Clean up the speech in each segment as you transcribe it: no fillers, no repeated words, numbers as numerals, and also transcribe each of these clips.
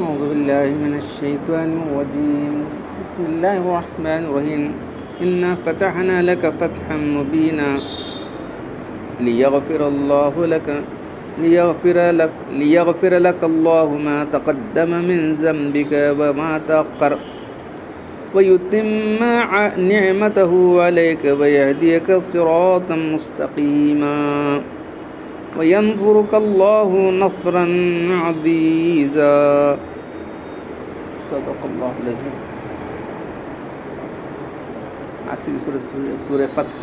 أعوذ بالله من الشيطان الرجيم بسم الله الرحمن الرحيم إنا فتحنا لك فتحا مبينا ليغفر لك الله ما تقدم من ذنبك وما تأخر ويتم نعمته عليك ويهديك صراطا مستقيما وينصرك الله نصرا عزيزا صدق الله العظيم. آخری سورہ فتح.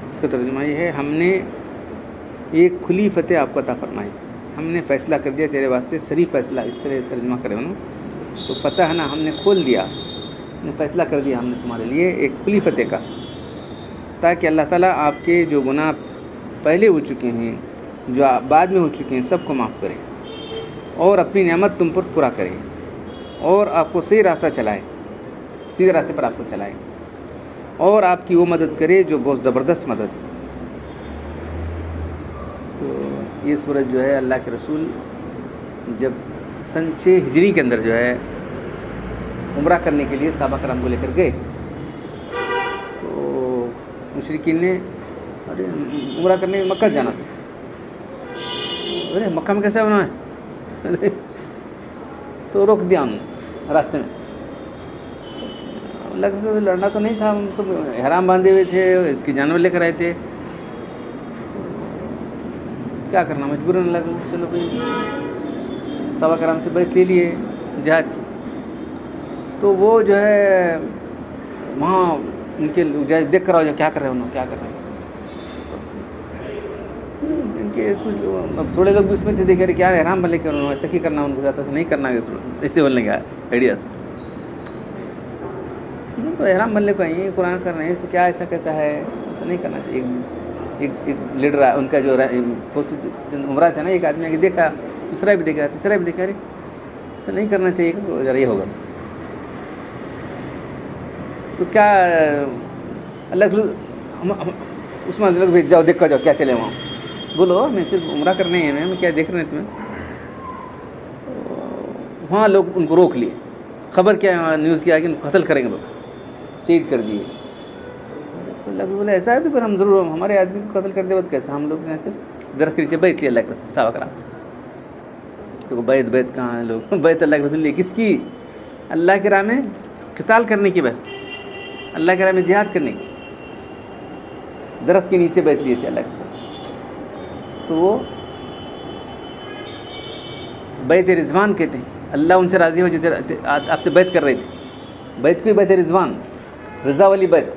اس کا ترجمہ یہ ہے ہم نے ایک کھلی فتح آپ کو عطا فرمائی. ہم نے فیصلہ کر دیا تیرے واسطے صحیح فیصلہ. اس طرح ترجمہ کرے انہوں تو فتح نا ہم نے کھول دیا, ہم نے فیصلہ کر دیا ہم نے تمہارے لیے ایک کھلی فتح کا, تاکہ اللہ تعالیٰ آپ کے جو گناہ پہلے ہو چکے ہیں, جو بعد میں ہو چکے ہیں, سب کو معاف کرے اور اپنی نعمت تم پر پورا کرے اور آپ کو صحیح راستہ چلائے, سیدھے راستے پر آپ کو چلائے اور آپ کی وہ مدد کرے جو بہت زبردست مدد. تو یہ سورج جو ہے اللہ کے رسول جب سن 6 ہجری کے اندر جو ہے عمرہ کرنے کے لیے صحابہ کرام کو لے کر گئے تو مشرکین نے عمرہ کرنے میں مکہ جانا تھا. ارے مکہ میں کیسے ہونا ہے تو روک دیا انہوں راستے میں. لڑنا تو نہیں تھا, ہم تو احرام باندھے ہوئے تھے, اس کی جانور لے کر آئے تھے, کیا کرنا مجبوراً لگا چلو بھائی صحابہ کرام سے بیعت لے لیے جہاد کی. تو وہ جو ہے وہاں ان کے دیکھ کر آؤ جو کیا کر رہے ہیں انہوں کیا کر رہے ہیں ان کے. اب تھوڑے لوگ بھی اس میں تھے دیکھ رہے کیا احرام بن لے کے انہوں نے ایسا کی کرنا, ان کے ساتھ ایسا نہیں کرنا ہے, ایسے بولنے کا آئیڈیاز. تو احرام بننے کو آئیں قرآن کر رہے ہیں تو کیا ایسا کیسا ہے, ایسا نہیں کرنا چاہیے. ایک لیڈر ان کا جو عمرہ تھا نا, ایک آدمی آگے دیکھا, دوسرا بھی دیکھا, تیسرا بھی دیکھا, ارے ایسا نہیں کرنا چاہیے تو ذرا یہ ہوگا. تو کیا اللہ اس میں لوگ جاؤ دیکھ کر جاؤ کیا چلے وہاں, بولو میں صرف عمرہ کرنے ہیں, میں کیا دیکھ رہے ہیں تمہیں. وہاں لوگ ان کو روک لیے, خبر کیا نیوز کیا کہ ان کو قتل کریں گے, لوگ شہید کر دیے. اللہ بھی بولے ایسا ہے تو پھر ہم ضرور ہمارے آدمی کو قتل کر دے بات کیسے, ہم لوگ یہاں سے درخت کے نیچے بیعت لیا اللہ کے رسول صحابہ کرام سے. تو بیعت کہاں ہے لوگ, بیعت اللہ کے رسول نے کس کی, اللہ کے راہ میں قتال کرنے کی, بس اللہ کے راہ میں جہاد کرنے کی. درخت کے نیچے بیعت لیے تھے اللہ کے رسول. تو وہ بیعت رضوان کہتے ہیں, اللہ ان سے راضی ہو جو آپ سے بیعت کر رہے تھے. بیعت کوئی بیعت رضوان, رضا والی بیعت.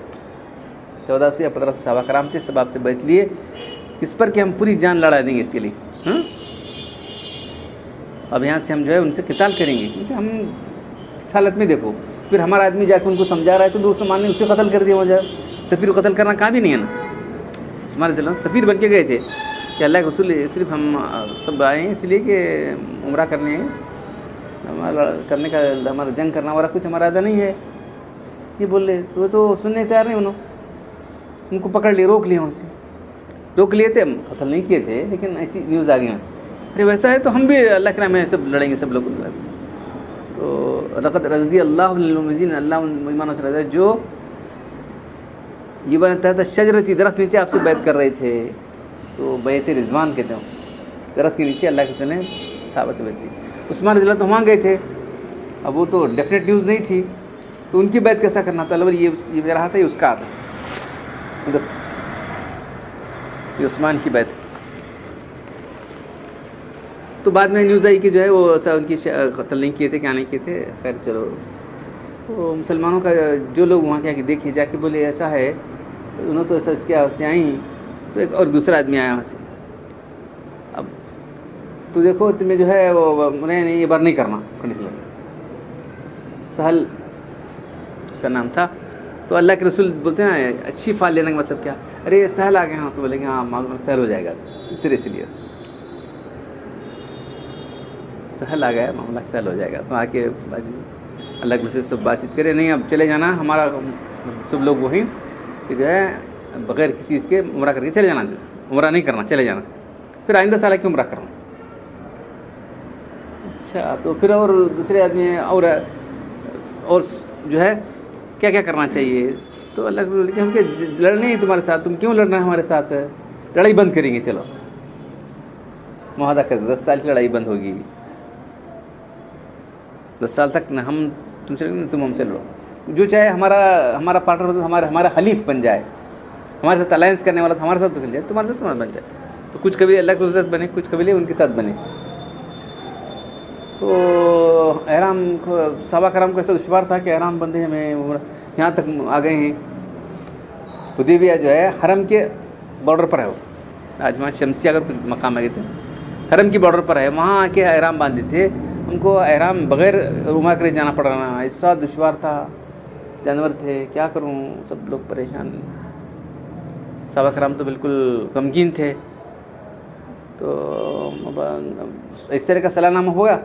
1400 یا 1500 صحابہ کرام تھے, سب آپ سے بیعت لیے اس پر کہ ہم پوری جان لڑا دیں گے اس کے لیے. اب یہاں سے ہم جو ہے ان سے قتال کریں گے, کیونکہ ہم اس حالت میں دیکھو پھر ہمارا آدمی جا کے ان کو سمجھا رہا ہے تو بھی عثمان نے اسے قتل کر دیا. ہو جائے سفیر کو قتل کرنا کہاں بھی نہیں ہے نا. عثمان رضی اللہ عنہ سفیر بن کے گئے تھے کہ اللہ کے رسول صرف ہم سب آئے ہیں اس لیے کہ عمرہ کرنے ہیں, ہمارا کرنے کا ہمارا جنگ کرنا والا کچھ ہمارا ارادہ نہیں ہے. یہ بول رہے تو سننے تیار نہیں, انہوں ان کو پکڑ لیے, روک لیے, وہاں سے روک لیے تھے, قتل نہیں کیے تھے لیکن ایسی نیوز آ گئی وہاں سے. ارے ویسا ہے تو ہم بھی اللہ کے نام میں سب لڑیں گے, سب لوگ. تو لقد رضی اللہ عن المؤمنین, اللہ ایمانوں سے رضا جو یہ بنتا تھا شجرتی درخت نیچے آپ سے بیعت کر رہے تھے. تو بیعت رضوان کہتے ہیں, درخت کے نیچے اللہ کے رسول نے صحابہ سے بیعت کی. عثمان رضی اللہ عنہ وہاں گئے تھے, اب وہ تو ڈیفینیٹ نیوز نہیں تھی تو ان کی بیعت کیسا کرنا تھا. اللہ یہ میرا ہاتھ ہے, یہ اس کا ہاتھ ہے. یہ عثمان کی بیعت. تو بعد میں نیوز آئی کہ جو ہے وہ ان کی قتل نہیں کیے تھے, کیا نہیں کیے تھے. خیر چلو, تو مسلمانوں کا جو لوگ وہاں کیا کہ دیکھے جا کے بولے ایسا ہے, انہوں تو ایسا اس کی آوازیں آئیں. تو ایک اور دوسرا آدمی آیا وہاں سے. اب تو دیکھو تمہیں جو ہے وہ نہیں یہ بار نہیں کرنا. سہل اس کا نام تھا. تو اللہ کے رسول بولتے ہیں اچھی فال لینے کا مطلب کیا, ارے یہ سہل آ گئے ہاں, تو بولے کہ ہاں معلوم سہل ہو جائے گا, اس طرح سے لیا سہل آ گیا, معاملہ سہل ہو جائے گا. تو آ کے باجی اللہ کے رسول سب بات چیت کرے, نہیں اب چلے جانا, ہمارا سب لوگ وہیں کہ جو ہے بغیر کسی اس کے عمرہ کر کے چلے جانا, عمرہ نہیں کرنا, چلے جانا, پھر آئندہ سال کی عمرہ کرنا. اچھا تو پھر اور دوسرے آدمی ہیں اور جو ہے کیا کیا کرنا چاہیے؟ تو اللہ کے رسول کہ ہم کہ لڑنے ہی تمہارے ساتھ, تم کیوں لڑنا ہے ہمارے ساتھ, لڑائی بند کریں گے, چلو معاہدہ کر دیں, 10 سال کی لڑائی بند ہوگی, 10 سال تک نہ ہم تم سے لڑیں تم ہم سے لڑو, جو چاہے ہمارا پارٹنر ہمارا حلیف بن جائے, ہمارے ساتھ الائنس کرنے والا ہمارے ساتھ بن جائے, تمہارے ساتھ تمہارا بن جائے. تو کچھ قبیلے اللہ کے ساتھ بنے, کچھ قبیلے ان کے ساتھ بنے. تو احرام کو صحابہ کرام کو ایسا دشوار تھا کہ احرام بندے ہمیں یہاں تک آ گئے ہیں. حدیبیہ جو ہے حرم کے بارڈر پر ہے, وہ آج وہاں شمسیہ اگر کچھ مقام آ گئے تھے, حرم کی بارڈر پر ہے, وہاں آ کے احرام باندھے تھے. ان کو احرام بغیر عمرہ کرے جانا پڑ رہا, ایسا دشوار تھا, جانور تھے, کیا کروں, سب لوگ پریشان. صحابہ کرام تو بالکل غمگین تھے. تو اس طرح کا صلاح نامہ ہوگا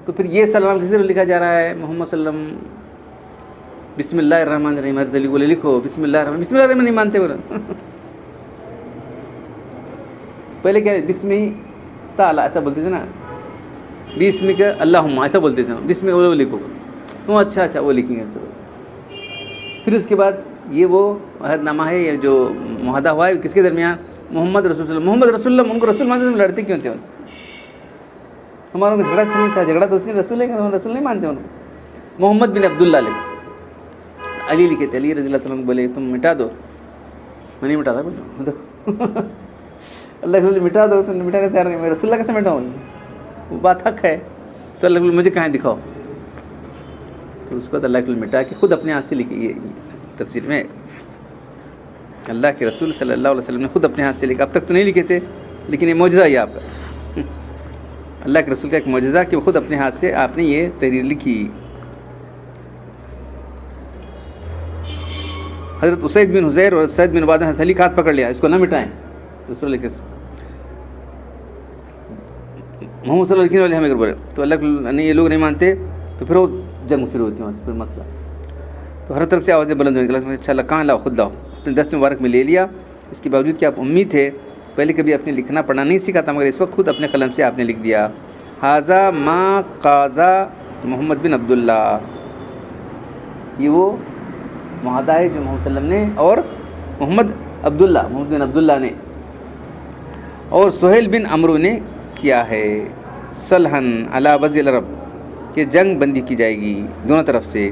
تو پھر یہ سلام کسی طرح لکھا جا رہا ہے, محمد صلی اللہ علیہ وسلم بسم اللہ الرحمن الرحیم, ہر دلی بولے لکھو بسم اللہ الرحمن, بسم اللہ الرحمن نہیں مانتے بولے. پہلے کیا بسم تعالیٰ ایسا بولتے تھے نا, بسم کا اللہم ایسا بولتے تھے, بسم وہ لکھو, وہ اچھا وہ لکھیں گے. پھر اس کے بعد یہ وہ عہد نامہ ہے, یہ جو معاہدہ ہوا ہے کس کے درمیان, محمد رسول اللہ, محمد رسول اللہ. ان کو رسول مانتے, لڑتے کیوں تھے ان سے؟ ہمارا ان کا جھگڑا نہیں تھا, جھگڑا تو اس نے رسول ہے, رسول نہیں مانتے ان کو. محمد بن عبداللہ لکھے, علی لکھے تھے, علی رضی اللہ تعالیٰ بولے تم مٹا دو, میں نہیں مٹاتا, بولو اللہ کے رسول مٹا دو, تم مٹانے تیار نہیں, میں رسول اللہ کیسے مٹاؤں, وہ بات حق ہے. تو اللہ کے رسول مجھے کہاں دکھاؤ, تو اس کو اللہ کے رسول مٹا کے خود اپنے ہاتھ سے لکھے. یہ تفسیر میں اللہ کے رسول صلی اللہ علیہ وسلم نے خود اپنے ہاتھ سے لکھا. اب تک تو نہیں لکھے تھے, لیکن یہ معجزہ ہی آپ کا, اللہ کے رسول کا ایک معجزہ کہ وہ خود اپنے ہاتھ سے آپ نے یہ تحریر لکھی. حضرت اسید بن حضیر اور سید بن عبادہ نے علی کا ہاتھ پکڑ لیا, اس کو نہ مٹائیں. دوسرے لکھے محمد صلی اللہ علیہ وسلم ہمیں بولے, تو اللہ نہیں, یہ لوگ نہیں مانتے, تو پھر وہ جنگ شروع ہوتی ہے وہاں سے, پھر مسئلہ. تو ہر طرف سے آوازیں بلند ہونے لگی, اچھا اللہ کہاں لاؤ, خود لاؤ. اپنے دست مبارک میں لے لیا. اس کے باوجود کہ آپ امی تھے, پہلے کبھی آپ نے لکھنا پڑھنا نہیں سیکھا تھا, مگر اس وقت خود اپنے قلم سے آپ نے لکھ دیا, حاذا ما قاضا محمد بن عبداللہ. یہ وہ معاہدہ ہے جو محمد صلی اللہ علیہ وسلم نے اور محمد بن عبداللہ نے اور سہیل بن عمرو نے کیا ہے. صلحن علی وضع العرب, کہ جنگ بندی کی جائے گی دونوں طرف سے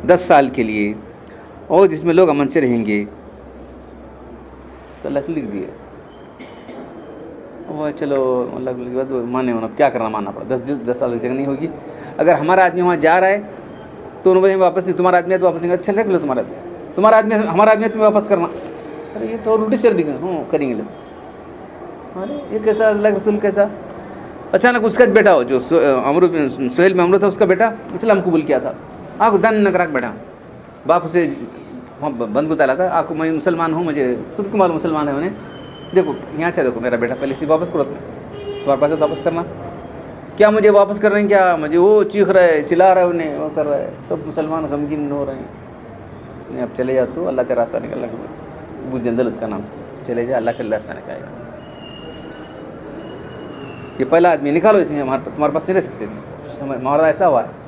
10 سال کے لیے, اور جس میں لوگ امن سے رہیں گے. تو اللہ نے لکھ دیا. وہ چلو اللہ کے بعد مانے ہونا, کیا کرنا, ماننا پڑا. 10 سال کی جنگ نہیں ہوگی. اگر ہمارا آدمی وہاں جا رہا ہے تو انہوں واپس نہیں, تمہارا آدمی ہے تو واپس نہیں, اچھا رکھ لو تمہارا آدمی, تمہارا آدمی ہمارا آدمی ہے تمہیں واپس کرنا. ارے یہ تو الٹی شر دکھا, ہوں کریں گے لوگ. ارے یہ کیسا اللہ کے رسول کیسا. اچانک اس کا بیٹا ہو جو سہیل میں عمرو تھا, اس کا بیٹا اسلام قبول کیا تھا, آپ دن نکراک بیٹا, باپ اسے بند کو تالا تھا, آپ کو میں مسلمان ہوں, مجھے سب کو معلوم مسلمان ہے انہیں, دیکھو یہاں اچھا دیکھو میرا بیٹا, پہلے سے واپس کرو, تمہارے پاس واپس کرنا, کیا مجھے واپس کر رہے ہیں, کیا مجھے وہ چیخ رہے, چلا رہے, انہیں وہ کر رہے, سب مسلمان غمگین ہو رہے ہیں. نہیں اب چلے جاؤ, تو اللہ کا راستہ نکل, اللہ کے ابو جندل اس کا نام, چلے جا, اللہ کا راستہ نکالے گا. یہ پہلا آدمی نکالو, اسے تمہارے پاس نہیں رہ سکتے, ہمارا ایسا ہوا ہے,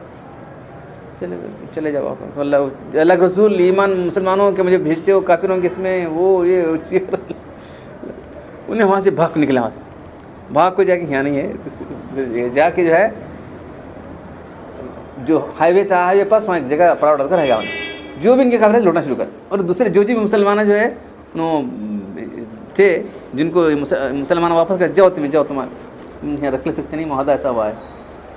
چلے جاؤ. اللہ کے رسول ایمان مسلمانوں کے مجھے بھیجتے ہو, کافروں کے اس میں وہ یہ انہیں وہاں سے بھاگ نکلا, وہاں سے بھاگ کو جا کے یہاں نہیں ہے, جا کے جو ہے جو ہائی وے تھا, ہائی وے پاس وہاں ایک جگہ پڑاؤ ڈال کر رہ گیا, جو بھی ان کے قابل لوٹنا شروع کر. اور دوسرے جو بھی مسلمان جو ہے تھے, جن کو مسلمان واپس کر, جاؤ تمہارے یہاں رکھ لے سکتے نہیں, معاہدہ ایسا ہوا ہے.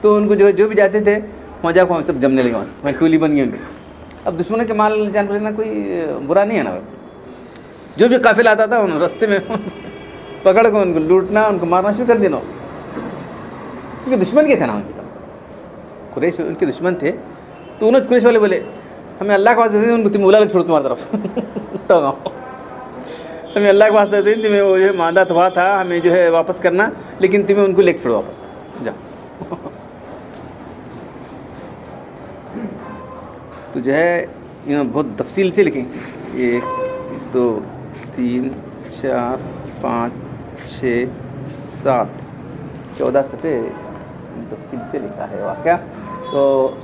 تو ان کو جو بھی جاتے تھے وہاں جا کے سب جمنے لگے, وہاں ٹولی بن گئی ان کی. اب دشمنوں کے مال جان لینا کوئی برا نہیں ہے نا, جو بھی قافلہ آتا تھا ان رستے میں پکڑ کے ان کو لوٹنا, ان کو مارنا شروع کر دینا, کیونکہ دشمن کے تھے نا, ان کے قریش ان کے دشمن تھے. تو انہیں قریش والے بولے ہمیں اللہ کے واسطے ان کو تم اولا چھوڑو تمہاری طرف ہمیں اللہ کے واسطے دیں, تمہیں وہ جو ہے معاہدہ ہوا تھا ہمیں جو ہے واپس کرنا, لیکن تمہیں ان کو لے کے چھوڑو واپس جاؤ. تو جو ہے انہوں نے بہت تفصیل سے لکھیں، 1 2 3 4 5 6 7 14 صفحے تفصیل سے لکھا ہے واقعہ۔ تو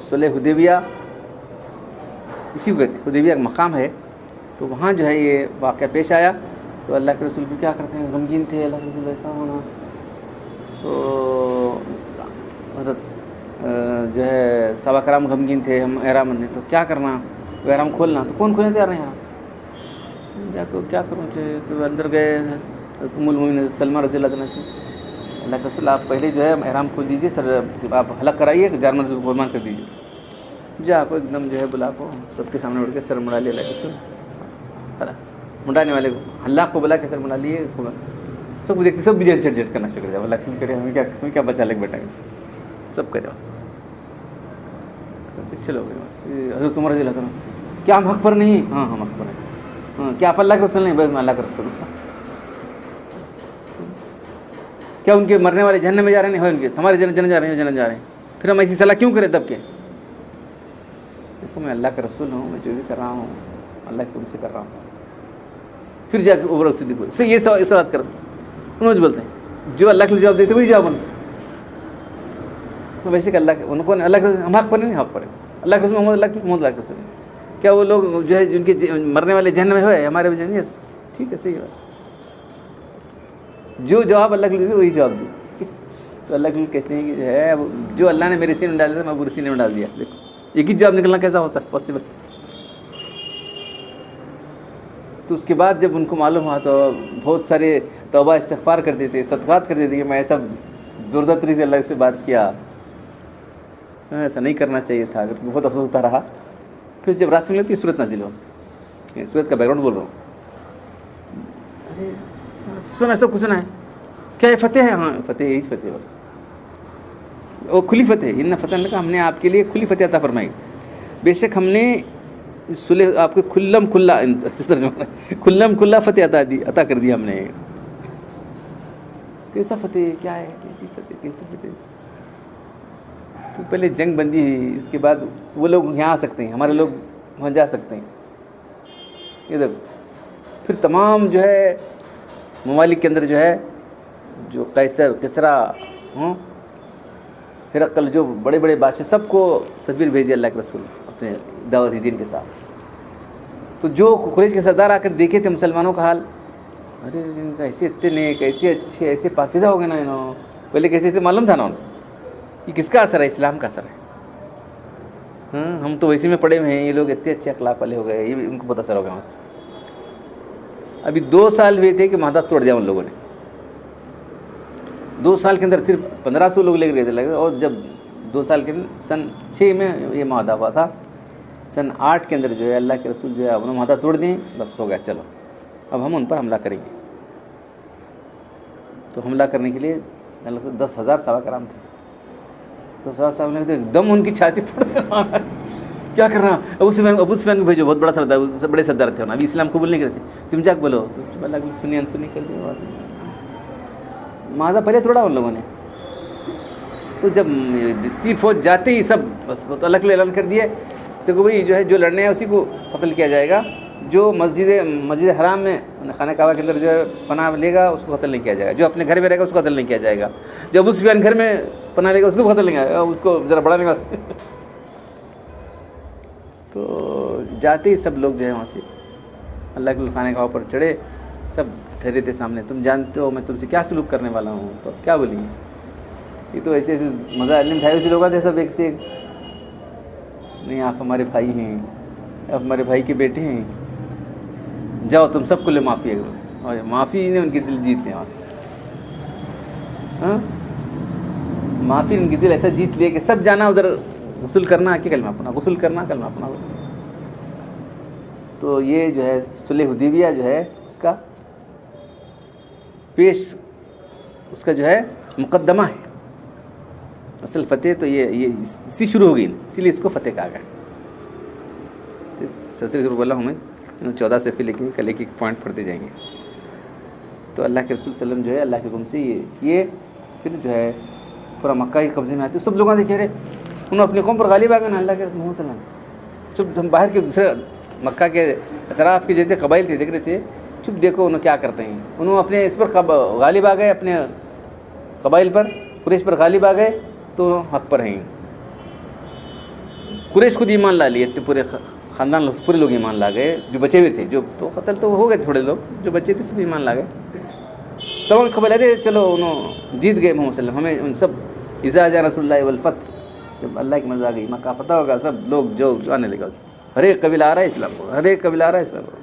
صلح حدیبیہ اسی کو کہتے ہیں، حدیبیہ کا مقام ہے، تو وہاں جو ہے یہ واقعہ پیش آیا۔ تو اللہ کے رسول بھی کیا کرتے ہیں، غمگین تھے، اللہ کے رسول ایسا ہونا، تو حضرت جو ہے صحابہ کرام غمگین تھے، ہم احرام بندھے، تو کیا کرنا، وہ احرام کھولنا، تو کون کھولنے تیار نہیں، جا کے کیا کروں، تو اندر گئے ام المؤمنین سلمہ رضی اللہ عنہ، اللہ کے رسول آپ پہلے جو ہے احرام کھول دیجیے، سر آپ حلق کرائیے، جانور کو قربان کر دیجیے۔ جا کو ایک دم جو ہے بلا کو سب کے سامنے اٹھ کے سر مڑا لیا، اللہ کے رسول منڈانے والے کو حلاق کو بلا کے سر مڑا لیے، سب کو دیکھتے سب بھی جھٹ جھٹ کرنا شروع کر دیا، اللہ کیوں کرے، ہمیں کیا بچا لے بیٹا، سب کرے بس چلو گئے۔ حضرت عمر رضی اللہ عنہ، کیا ہم حق پر نہیں؟ ہاں ہم حق پر ہیں۔ ہاں کیا آپ اللہ کے رسول نہیں؟ بس میں اللہ کا رسول ہوں۔ کیا ان کے مرنے والے جہنم میں جا رہے ہیں؟ ان کے ہمارے جنت جا رہے ہیں، جنت جا رہے ہیں، پھر ہم ایسی صلاح کیوں کریں دب کے؟ دیکھو میں اللہ کا رسول ہوں، میں جو بھی کر رہا ہوں اللہ کے حکم سے کر رہا ہوں۔ پھر جا کے عمر صدیق بولے سے یہ بات کرتے ہیں، انہوں نے بولتے ہیں جو اللہ کے لیے جواب دیتے وہی جواب بنتا، ویسے کہ اللہ کے ان کو اللہ کے ہم حق پر نہیں، حق پر ہے اللہ کے رسول محمد اللہ کے محمد اللہ کے رسول۔ کیا وہ لوگ جو ہے جن کے مرنے والے جہنم میں ہوئے ہمارے بھی جنت؟ یس ٹھیک ہے، صحیح بات، جو جواب اللہ کے لیے وہی جواب دی۔ تو اللہ کے لیے کہتے ہیں کہ جو ہے جو اللہ نے میرے سینے میں ڈال دیا میں پورے سینے میں ڈال دیا، دیکھو ایک ہی جواب نکلنا کیسا ہوتا ہے پاسبل؟ تو اس کے بعد جب ان کو معلوم ہوا تو بہت سارے توبہ استغفار کر دیتے، صدقات کر دیتے کہ میں ایسا زوردار طریقے سے اللہ سے بات کیا، ایسا نہیں کرنا چاہیے تھا، اگر بہت افسوس ہوتا رہا۔ پھر جب راستے میں لگتی صورت نازل ہو، صورت کا بیک گراؤنڈ بول رہا ہوں، سنا سب کچھ سنا ہے، کیا یہ فتح ہے؟ ہاں فتح، یہی فتح ہے، وہ کھلی فتح، ان فتح نے کہا ہم نے آپ کے لیے کھلی فتح عطا فرمائی، بے شک ہم نے صلح آپ کو کھلم کھلا فتح عطا کر دیا ہم نے۔ کیسا فتح، کیا ہے، کیسی فتح، کیسی فتح؟ تو پہلے جنگ بندی ہوئی، اس کے بعد وہ لوگ یہاں آ سکتے ہیں، ہمارے لوگ وہاں جا سکتے ہیں، ادھر پھر تمام جو ہے ممالک کے اندر جو ہے جو قیصر کسریٰ ہرقل جو بڑے بڑے بادشاہ سب کو سفیر بھیجے اللہ کے رسول اپنے دعوت دین کے ساتھ۔ تو جو قریش کے سردار آ کر دیکھے تھے مسلمانوں کا حال، ارے ان کا ایسے اتنے نیک، ایسے اچھے، ایسے پاکیزہ ہو گئے نا، انہوں پہلے کیسے تھے معلوم تھا نا ان کو، یہ کس کا اثر ہے؟ اسلام کا اثر ہے۔ ہم تو ویسے میں پڑے ہوئے ہیں، یہ لوگ اتنے اچھے اخلاق والے ہو گئے، یہ بھی ان کو بہت اثر ہو گیا۔ ابھی 2 سال ہوئے تھے کہ معاہدہ توڑ دیا ان لوگوں نے، 2 سال کے اندر صرف 1500 لوگ لے کر گئے تھے، اور جب 2 سال کے اندر سن 6 میں یہ معاہدہ ہوا تھا، سن 8 کے اندر جو ہے اللہ کے رسول جو ہے انہوں نے معاہدہ توڑ دیں، بس ہو گیا، چلو اب ہم ان پر حملہ کریں گے۔ تو حملہ کرنے کے لیے 10,000 صحابہ کرام تھے، 10,000 صحابہ نے ایک دم ان کی چھاتی پھوڑ کیا کرنا، ابو سفیان کو بھیجو، بہت بڑا سردار، بڑے سردار تھے، ابھی اسلام قبول نہیں کرتے، تم جا کے بولو، اللہ کی سنی انسنی کر دیا، معاہدہ پہلے توڑا ان لوگوں نے۔ تو جب اتنی فوج جاتے ہی سب بس اللہ کے لیے اعلان کر دیا، تو بھائی جو ہے جو لڑنے ہے اسی کو قتل کیا جائے گا، جو مسجد حرام میں خانہ کعبہ کے اندر جو ہے پناہ لے گا اس کو قتل نہیں کیا جائے گا، جو اپنے گھر میں رہے گا اس کو قتل نہیں کیا جائے گا، جو ابو سفیان گھر میں پناہ لے گا اس کو قتل نہیں کیا جائے گا، اس کو ذرا بڑھانے واسطے۔ تو جاتے ہی سب لوگ جو ہے وہاں سے اللہ کے خانہ کعبہ پر چڑھے، سب ٹھہرے تھے سامنے، تم جانتے ہو میں تم سے کیا سلوک کرنے والا ہوں، تو کیا بولیں گے؟ یہ تو ایسے مزہ علم اٹھائے ہوئے لوگ آتے سب ایک سے ایک، نہیں آپ ہمارے بھائی ہیں، آپ ہمارے بھائی کے بیٹے ہیں، جاؤ تم سب کو لے معافی ہے، اور معافی نے ان کے دل جیت لیا، معافی ان کے دل ایسا جیت لیا کہ سب جانا ادھر غسل کرنا کہ کلمہ پڑھنا، غسل کرنا کلمہ پڑھنا۔ تو یہ جو ہے صلح حدیبیہ جو ہے اس کا پیش، اس کا جو ہے مقدمہ ہے، اصل فتح تو یہ اسی شروع ہو گئی، اسی لیے اس کو فتح کہا گیا۔ صرف بولا ہوں میں 14 صفحے لکھیں، کل ایک پوائنٹ پڑھتے جائیں گے۔ تو اللہ کے رسول صلی اللہ علیہ وسلم جو ہے اللہ کے حکم سے یہ پھر جو ہے پورا مکہ کے قبضے میں آتے، سب لوگوں نے کہہ رہے انہوں اپنے قوم پر غالب آ گئے نا اللہ کے رسول صلی اللہ علیہ وسلم، چپ ہم باہر کے دوسرے مکہ کے اطراف کے جتنے قبائل تھے دیکھ رہے تھے, چپ دیکھو انہوں کیا کرتے ہیں. انہوں اپنے اس پر غالب آ گئے, اپنے قبائل پر, قریش پر غالب آ گئے تو حق پر ہیں. قریش خود ایمان لا لیے, پورے خاندان پورے لوگ ایمان لا گئے جو بچے ہوئے تھے, جو تو قتل تو ہو گئے تھوڑے لوگ, جو بچے تھے سب ایمان لا گئے. تمام خبر ہے چلو انہوں جیت گئے محمد صلی اللہ علیہ وسلم. ہمیں ان سب اذا جاء رسول اللہ والفتح, جب اللہ کی مدد آ گئی, مکہ فتح ہوگا, سب لوگ جو آنے لگا, ہر ایک قبیلہ آ رہا ہے اسلام کو, ہر ایک قبیلہ آ رہا ہے اسلام کو.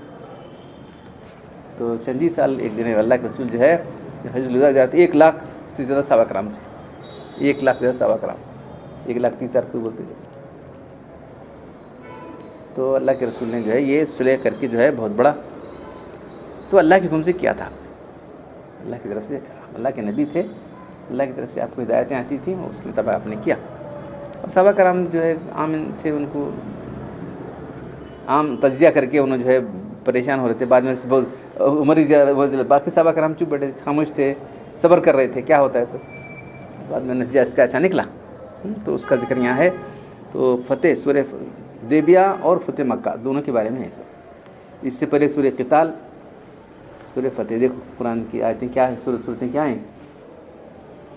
تو چند ہی سال ایک دن اللہ کے رسول جو ہے حج الوداع جاتے, 1 لاکھ سے زیادہ صحابہ کرام تھے, 1 لاکھ سے زیادہ صحابہ کرام, 1,30,000 کوئی بولتے تھے. تو اللہ کے رسول نے جو ہے یہ صلح کر کے جو ہے بہت بڑا, تو اللہ کے حکم سے کیا تھا, اللہ کی طرف سے, اللہ کے نبی تھے, اللہ کی طرف سے آپ کو ہدایتیں آتی تھیں, اور اس کے مطابق آپ نے کیا. اب صحابہ کرام جو ہے عام تھے, ان کو عام تجزیہ کر کے انہوں جو ہے پریشان ہو رہے تھے. بعد میں بہت عمر زیادہ, باقی صحابہ کرام چپ بیٹھے تھے, خاموش تھے, صبر کر رہے تھے کیا ہوتا ہے. تو بعد میں نتیجہ اس کا ایسا نکلا, تو اس کا ذکر یہاں ہے. تو فتح سورہ حدیبیہ اور فتح مکہ دونوں کے بارے میں ہے. اس سے پہلے سورہ قتال, سورہ فتح. دیکھو قرآن کی آیتیں کیا ہیں, صورتیں کیا ہیں.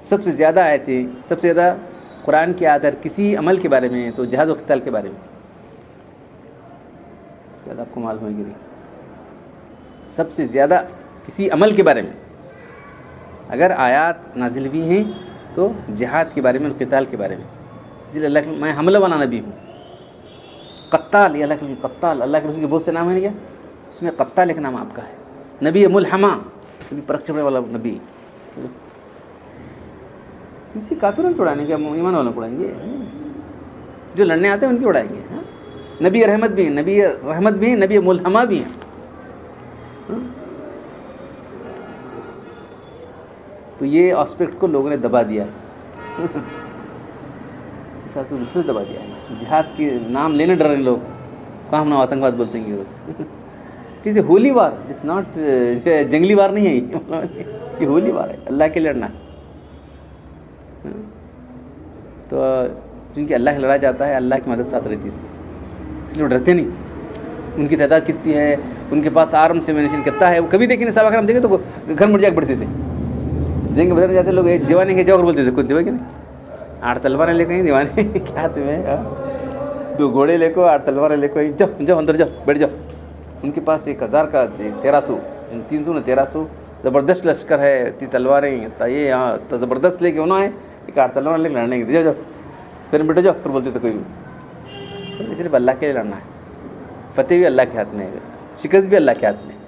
سب سے زیادہ آیتیں, سب سے زیادہ قرآن کی آیت کسی عمل کے بارے میں ہے تو جہاد و قتال کے بارے میں, زیادہ آپ کو معلوم ہوگی. سب سے زیادہ کسی عمل کے بارے میں اگر آیات نازل بھی ہیں تو جہاد کے بارے میں, قتال کے بارے میں. جی اللہ میں حملہ والا نبی ہوں. قتال, یہ اللہ کے قتال, اللہ کے رسول کے بہت سے نام ہیں کیا, اس میں قتال ایک نام آپ کا ہے. نبی ملحمہ, کبھی پرکھ چڑھنے والا نبی. کسی کافروں کو اڑانے کے, ایمان والوں کو اڑائیں گے, جو لڑنے آتے ہیں ان کی اڑائیں گے. نبی رحمت بھی ہیں, نبی رحمت بھی ہیں, نبی ملحمہ بھی ہیں. تو یہ آسپیکٹ کو لوگوں نے دبا دیا, دبا دیا. جہاد کے نام لینے ڈر رہے ہیں لوگ, کہاں ہم آتنکواد بولتے ہیں کسی ہولی وار, اٹس ناٹ جنگلی وار نہیں ہے, یہ ہولی وار ہے, اللہ کے لڑنا ہے. تو چونکہ اللہ لڑا جاتا ہے, اللہ کی مدد ساتھ رہتی ہے, اس لیے ڈرتے نہیں. ان کی تعداد کتنی ہے, ان کے پاس آرم سے مینیشن کتنا ہے, وہ کبھی دیکھیں صحابہ کرام دیکھے تو گھر مٹ جا کے بڑھتے تھے. جنگ بدر جاتے لوگ دیوانے کے جاؤ کر بولتے تھے, کون دیوا کہ نہیں, 8 تلواریں لے کے دیوانے کیا تمہیں, 2 گھوڑے لے کو, 8 تلواریں لے کو, جاؤ جاؤ اندر جاؤ بیٹھ جاؤ. ان کے پاس 1000 کا 1300, 300 نے 1300, زبردست لشکر ہے, اتنی تلواریں, یہ یہاں تو زبردست لے کے انہوں آئے, 8 تلواریں لے کے لڑنے کی, جاؤ جاؤ پھر بیٹھے جاؤ, پھر بولتے تھے کوئی بھی. صرف اللہ کے لیے لڑنا ہے. فتح بھی اللہ کے ہاتھ میں ہے, شکست بھی اللہ کے ہاتھ میں ہے,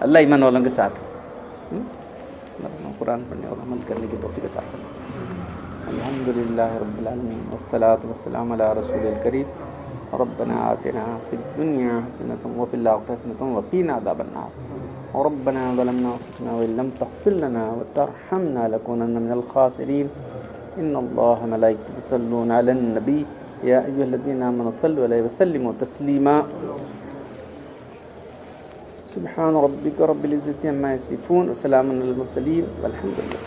اللہ ایمان والوں کے ساتھ. قرآن پڑھنے اور عمل کرنے کی توفیق عطا فرمائے. الحمدللہ رب العالمین والصلاة والسلام علی رسول الکریم. ربنا آتنا فی الدنیا حسنۃ وفی الآخرۃ حسنۃ وقنا عذاب النار. ربنا ظلمنا انفسنا وان لم تغفر لنا وترحمنا لنكونن من الخاسرین. ان اللہ ملائکته یصلون علی النبی یا ایھا الذین آمنوا صلوا علیہ وسلموا تسلیما. سبحان ربک رب العزة عما یصفون وسلام علی المرسلین والحمد للہ.